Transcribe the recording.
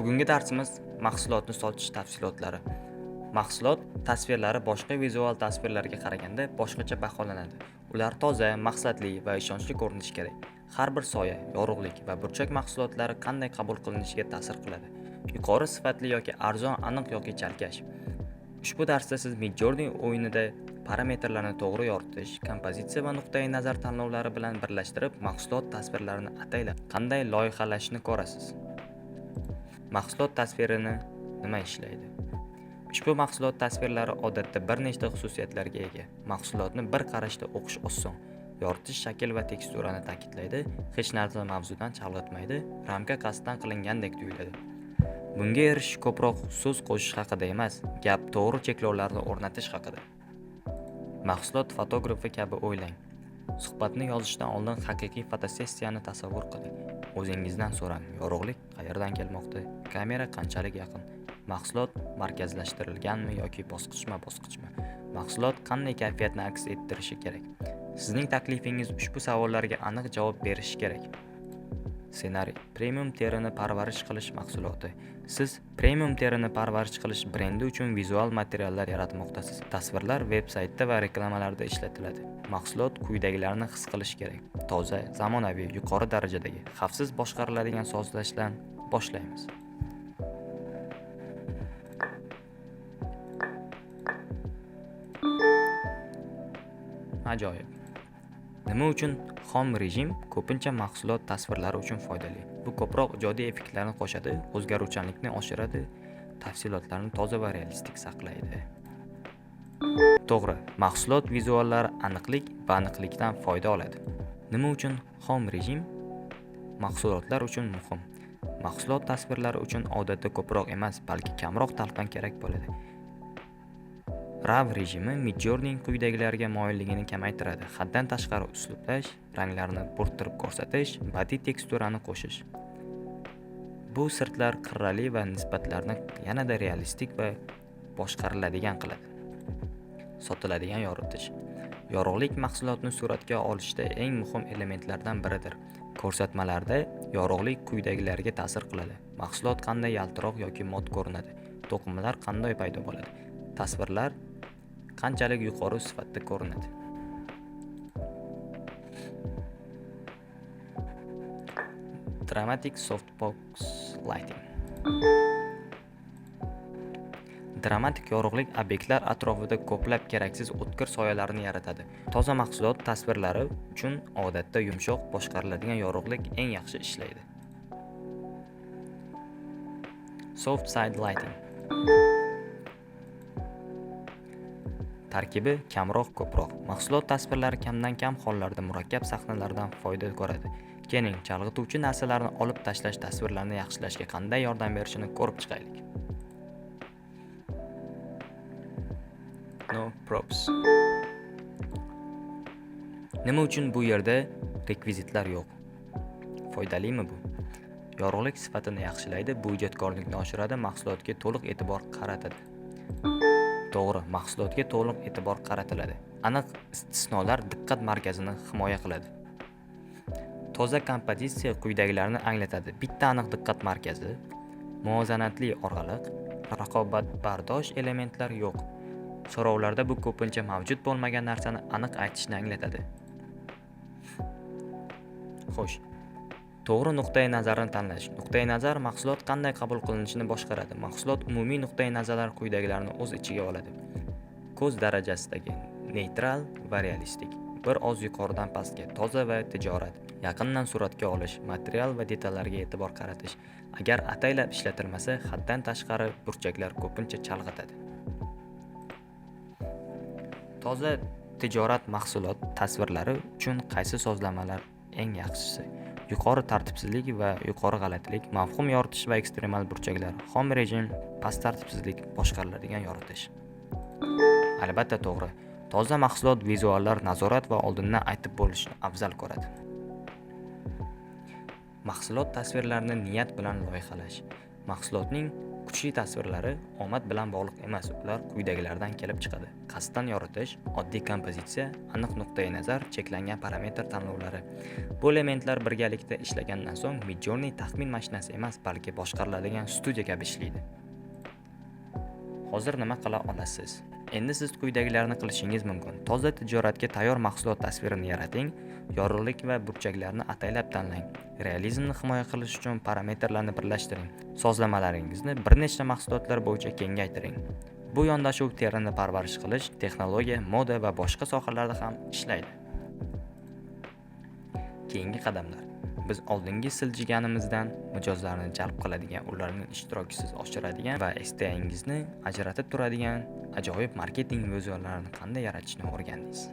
Bugungi darsimiz mahsulotni sotish tafsilotlari. Mahsulot tasvirlari boshqa vizual tasvirlarga qaraganda boshqacha baholanadi. Ular toza, maqsadli va ishonchli ko'rinishi kerak. Har bir soya, yorug'lik va burchak mahsulotlari qanday qabul qilinishiga ta'sir qiladi. Yuqori sifatli yoki arzon, aniq yoki chalkash. Ushbu darsda siz Midjourney o'yinida parametrlarni to'g'ri yoritish, kompozitsiya va nuqtai nazar tanlovlari bilan birlashtirib, mahsulot tasvirlarini ataylab qanday loyihalashni ko'rasiz. Mahsulot tasvirini nima ishlaydi? Ushbu mahsulot tasvirlari odatda bir nechta xususiyatlarga ega. Mahsulotni bir qarashda o'qish oson. Yoritish shakl va teksturani ta'kidlaydi, hech narsa mavzudan chalg'itmaydi, ramka qasddan qilingandek tuyuladi. Bunga erishish ko'proq so'z qo'shish haqida emas, gap to'g'ri cheklovlarni o'rnatish haqida. Mahsulot fotografi kabi o'ylang. Suhbatni yozishdan oldin haqiqiy fotosessiyani tasavvur qiling. O'zingizdan so'rang, yorug'lik qayerdan kelmoqda, kamera qanchalik yaqin, mahsulot markazlashtirilganmi yoki bosqichma-bosqichmi, mahsulot qanday kayfiyatni aks ettirishi kerak. Sizning taklifingiz ushbu savollarga aniq javob berishi kerak. Ssenariy: premium terini parvarish qilish mahsuloti. Siz premium terini parvarish qilish brendi uchun vizual materiallar yaratmoqdasiz. Tasvirlar veb-saytda va reklamalarda ishlatiladi. Mahsulot quyidagilarni his qilish kerak: toza, zamonaviy, yuqori darajadagi, xavfsiz boshqariladigan sozlashdan boshlaymiz. Ajoyib. Nima uchun xom rejim ko'pincha mahsulot tasvirlari uchun foydali? Bu ko'proq ijodiy effektlarni qo'shadi, o'zgaruvchanlikni oshiradi, tafsilotlarni toza va realistik saqlaydi. To'g'ri, mahsulot vizuallari aniqlik va aniqlikdan foyda oladi. Nima uchun xom rejim mahsulotlar uchun muhim? Mahsulot tasvirlari uchun odatda ko'proq emas, balki kamroq talqin kerak bo'ladi. RAW rejimi Midjourney quyidagilarga moyilligini kamaytiradi. Haddan tashqari uslublash, ranglarni bo'rttirib ko'rsatish, badiiy teksturani qo'shish. Bu sirtlar qirrali va nisbatlarni yanada realistik va boshqariladigan qiladi. Sotiladigan yoritish. Yorug'lik mahsulotni suratga olishda eng muhim elementlardan biridir. Ko'rsatmalarda yorug'lik quyidagilarga ta'sir qiladi. Mahsulot qanday yaltiroq yoki mot ko'rinadi? To'qimalar qanday paydo bo'ladi? Tasvirlar qanchalik yuqori sifatda ko'rinadi? Dramatic softbox lighting. Dramatik yorug'lik obyektlar atrofida ko'plab keraksiz o'tkir soyalarni yaratadi. Toza mahsulot tasvirlari uchun odatda yumshoq boshqariladigan yorug'lik eng yaxshi ishlaydi. Soft side lighting. Tarkibi kamroq ko'proq. Mahsulot tasvirlari kamdan kam hollarda murakkab sahnalardan foyda ko'radi. Keling, chalg'ituvchi narsalarni olib tashlash tasvirlarni yaxshilashga qanday yordam berishini ko'rib chiqaylik. No props. Nima uchun bu yerda rekvizitlar yo'q? Foydalimi bu? Yorug'lik sifatini yaxshilaydi, bu ijodkorlikni oshiradi, mahsulotga to'liq e'tibor qaratadi. To'g'ri, mahsulotga to'liq e'tibor qaratiladi. Aniq istisnolar diqqat markazini himoya qiladi. Toza kompozitsiya quyidagilarni anglatadi. Bitta aniq diqqat markazi, muvozanatli oraliq, raqobatbardosh elementlar yo'q. So'rovlarda bu ko'pincha mavjud bo'lmagan narsani aniq aytishni anglatadi. Xo'sh, to'g'ri nuqtai nazarni tanlash. Nuqtai nazar mahsulot qanday qabul qilinishini boshqaradi. Mahsulot umumiy nuqtai nazarlar quyidagilarni o'z ichiga oladi. Ko'z darajasidagi, neytral va realistik. Bir oz yuqoridan pastga, toza va tijorat. Yaqindan suratga olish, material va detallarga e'tibor qaratish. Agar ataylab ishlatilmasa, haddan tashqari burchaklar ko'pincha chalg'itadi. Toza tijorat mahsulot tasvirlari uchun qaysi sozlamalar eng yaxshisi? Yuqori tartibsizlik va yuqori g'alatilik, mavhum yoritish va ekstremal burchaklar, xom rejim, past tartibsizlik, boshqariladigan yoritish. Albatta to'g'ri. Toza mahsulot vizuallar nazorat va oldindan aytib bo'lishni afzal ko'radi. Mahsulot tasvirlarini niyat bilan loyihalash. Mahsulotning Kuchli tasvirlari omad bilan bog'liq emas, ular quyidagilardan kelib chiqadi. Qasddan yoritish, oddiy kompozitsiya, aniq nuqtai nazar, cheklangan parametr tanlovlari. Bu elementlar birgalikda ishlagandan so'ng Midjourney taxmin mashinasi emas, balki boshqariladigan studiya kabi ishlaydi. Hozir nima qila olasiz? Endi siz quyidagilarni qilishingiz mumkin. Toza tijoratga tayyor mahsulot tasvirini yarating, yorug'lik va burchaklarni ataylab tanlang. Realizmni himoya qilish uchun parametrlarni birlashtiring. Sozlamalaringizni bir nechta mahsulotlar bo'yicha kengaytiring. Bu yondashuv terini parvarish qilish, texnologiya, moda va boshqa sohalarda ham ishlaydi. Keyingi qadamlar. Biz oldingi siljiganimizdan mijozlarni jalb qiladigan, ularning ishtirokisiz oshiradigan va STI'ngizni ajratib turadigan ajoyib marketing vizuallarini qanday yaratishni o'rgandingiz.